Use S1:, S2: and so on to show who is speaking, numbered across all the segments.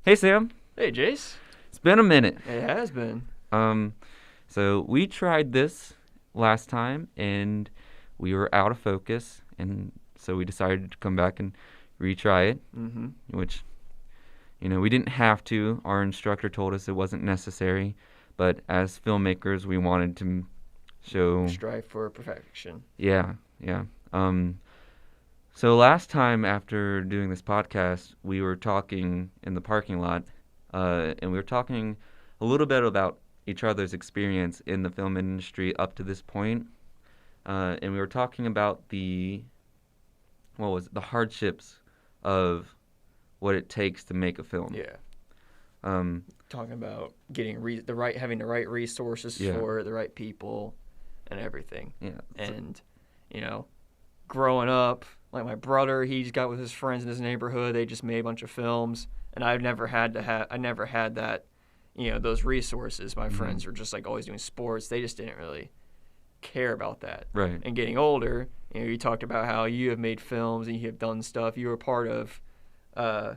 S1: Hey Sam,
S2: Hey, Jace.
S1: it's been a minute.
S2: It has been.
S1: Um, so we tried this last time and we were out of focus, and so we decided to come back and retry it,
S2: Mm-hmm.
S1: which we didn't have to. Our instructor told us it wasn't necessary, but as filmmakers, we wanted to show,
S2: Strive for perfection.
S1: yeah, yeah. Um, so last time after doing this podcast, we were talking in the parking lot, and we were talking a little bit about each other's experience in the film industry up to this point, and we were talking about the hardships of what it takes to make a film.
S2: Yeah.
S1: Um,
S2: Talking about getting having the right resources
S1: yeah,
S2: for it, the right people, and everything.
S1: yeah,
S2: And, you know, growing up, like my brother, he's got with his friends in his neighborhood. They just made a bunch of films, and I never had that, those resources. My
S1: hmm
S2: friends were just like always doing sports. They just didn't really care about that.
S1: right,
S2: And getting older, you talked about how you have made films and you have done stuff. You were part of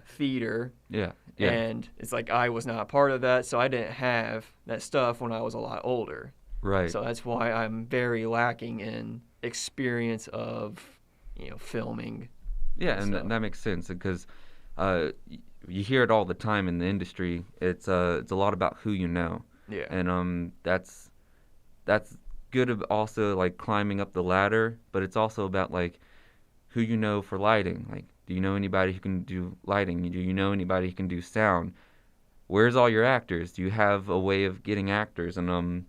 S2: theater,
S1: yeah, yeah,
S2: and it's like I was not a part of that, so I didn't have that stuff when I was a lot older.
S1: right,
S2: So that's why I'm very lacking in experience of filming
S1: yeah,
S2: and
S1: and
S2: stuff.
S1: that makes sense because you hear it all the time in the industry. It's a lot about who you know,
S2: Yeah,
S1: and that's good also like climbing up the ladder, but it's also about like who you know for lighting. Like, do you know anybody who can do lighting? Do you know anybody who can do sound? Where's all your actors? Do you have a way of getting actors? And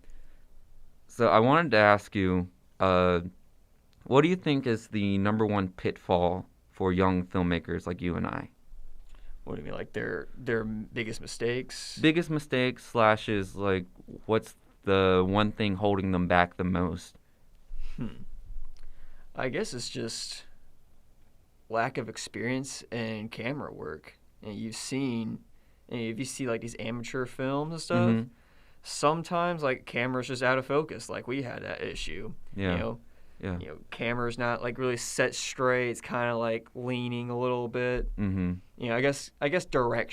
S1: so I wanted to ask you, uh, what do you think is the number one pitfall for young filmmakers like you and I?
S2: what do you mean, like their biggest mistakes?
S1: Biggest mistakes slashes like what's the one thing holding them back the most?
S2: Hmm. I guess it's just lack of experience in camera work. And if you see like these amateur films and
S1: Mm-hmm.
S2: stuff, sometimes like camera's just out of focus. Like we had that issue. You
S1: Yeah.
S2: know,
S1: Yeah.
S2: camera's not like really set straight. It's kind of like leaning a little bit.
S1: Mm-hmm.
S2: I guess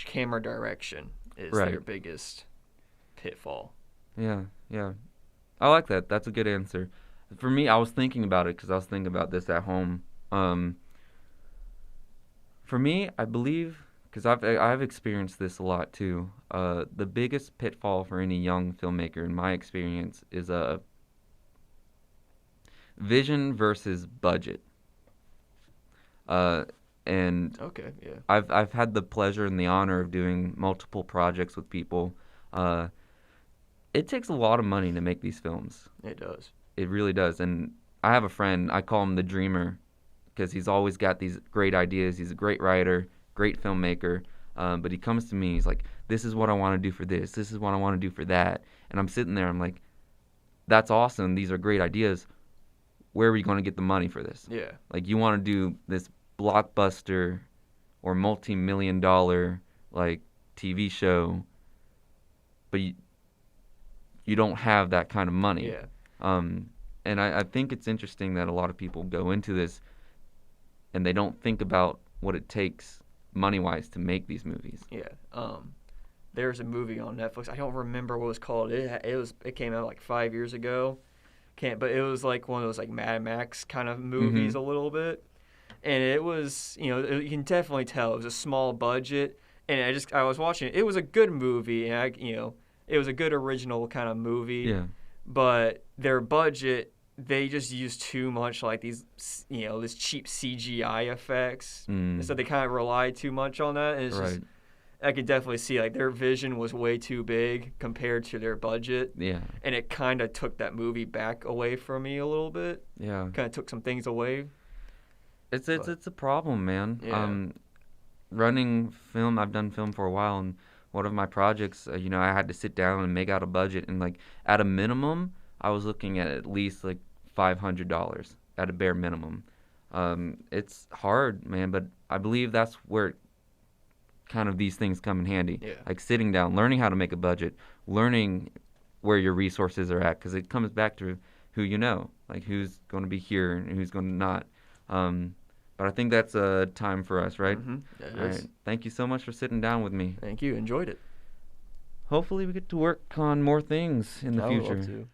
S2: camera direction is their
S1: Right.
S2: biggest pitfall.
S1: Yeah. Yeah. I like that. That's a good answer. For me, I was thinking about it because I was thinking about this at home. Um, for me, I believe because I've experienced this a lot too. The biggest pitfall for any young filmmaker, in my experience, is a vision versus budget. Uh, and
S2: Okay, yeah,
S1: I've had the pleasure and the honor of doing multiple projects with people. Uh, it takes a lot of money to make these films.
S2: it does.
S1: It really does. And I have a friend. I call him the dreamer because he's always got these great ideas. He's a great writer, great filmmaker. But he comes to me. He's like, "This is what I want to do for this. This is what I want to do for that." And I'm sitting there. I'm like, "That's awesome. These are great ideas. Where are we going to get the money for this?
S2: Yeah,
S1: Like, you want to do this blockbuster or multi-million dollar like TV show, but you don't have that kind of money."
S2: yeah.
S1: Um, and I think it's interesting that a lot of people go into this and they don't think about what it takes money wise to make these movies.
S2: Yeah. There's a movie on Netflix. I don't remember what it was called. It came out like 5 years ago. Can't but it was like one of those like Mad Max kind of
S1: Mm-hmm.
S2: movies a little bit, and it was you can definitely tell it was a small budget. And I was watching it. It was a good movie, and it was a good original kind of movie,
S1: Yeah.
S2: but their budget, they just used too much like this cheap CGI effects, and
S1: Mm.
S2: so they kind of relied too much on that, and it's just
S1: Right.
S2: I could definitely see like their vision was way too big compared to their budget,
S1: Yeah.
S2: and it kind of took that movie back away from me a little bit.
S1: Yeah.
S2: Kind of took some things away,
S1: It's
S2: but
S1: it's a problem, man.
S2: yeah,
S1: Running film, I've done film for a while, and one of my projects, I had to sit down and make out a budget, and like at a minimum, I was looking at least like $500 at a bare minimum. It's hard, man, but I believe that's where kind of these things come in handy.
S2: yeah,
S1: Like sitting down, learning how to make a budget, learning where your resources are at, because it comes back to who you know, like who's going to be here and who's going to not. Um, But I think that's time for us, right?
S2: It
S1: All right.
S2: is.
S1: Thank you so much for sitting down with me.
S2: Thank you. Enjoyed it.
S1: Hopefully we get to work on more things in the
S2: I would love
S1: future.
S2: to.